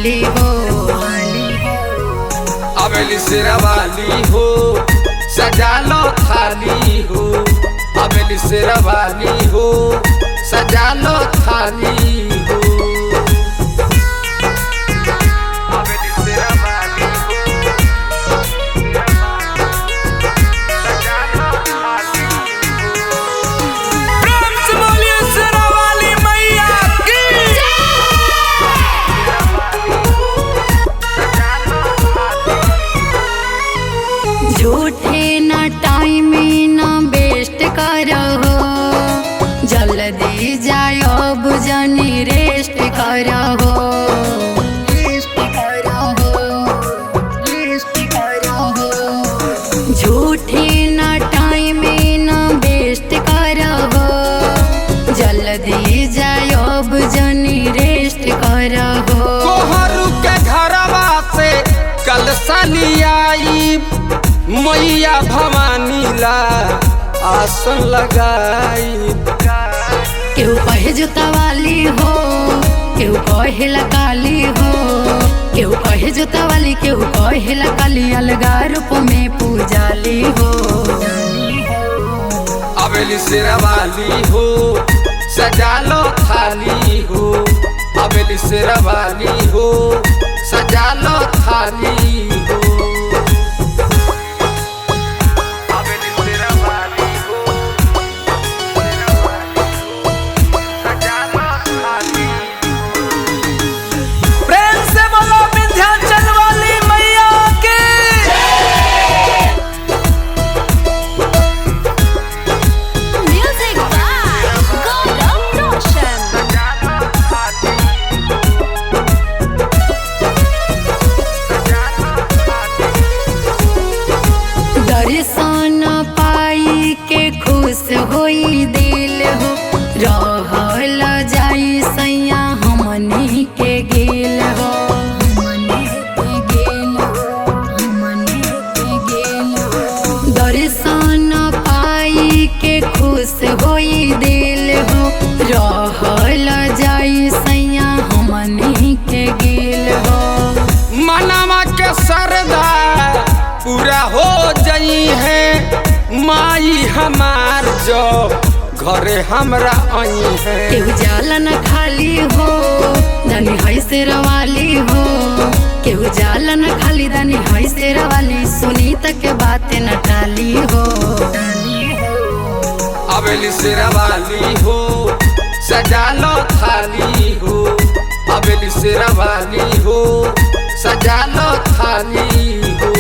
वाली हो। अबेली शेरा वाली हो सजा लो थाली हो। अबेली शेरा वाली हो सजा लो थाली हो। अबेली शेरा वाली हो सजा लो थाली हो। प्रेम से बोलिए शेरा वाली मैया की। झूठे ना टाइम ना वेस्ट करो, जल्दी जाओ बुझनी रेस्ट करो। झूठे ना टाइम ना वेस्ट करो, जल्दी जाओ बुझनी रेस्ट करो। कोहरू के घरवा से कल सलियाई मैया भवानी ला आसन लगाई। केहू कहे जोता वाली हो, केहू कहे काली हो। केहू कहे जोता वाली, केहू कहे काली, अलगा रूप में पूजाली हो। अबेली शेरा वाली हो सजा लो थाली हो। अबेली शेरा वाली हो सजा लो थाली हो। अबेली शेरा वाली हो सजा लो थाली हो। प्रेम से बोलो विंध्याचल वाली मैया की। Music by Gaurav Roshan. दर्शन पाई के खुश होई दिल हो, रहल जाई सैया हमनी के गेल हो। दर्शन पाई के खुश होई दिल हो, रहल जाई सैया हमनी के गेल हो। मनवा के सरदा पूरा हो जाई है माई हमार जो घरे हमरा आई है। केहू जाला न खाली हो, दानी है शेरवाली हो। केहू जाला न खाली, दानी है शेरवाली, सुनी तक के बातें न टाली हो। अबेली शेरा वाली हो सजा लो थाली हो। अबेली शेरा वाली हो सजा लो थाली हो।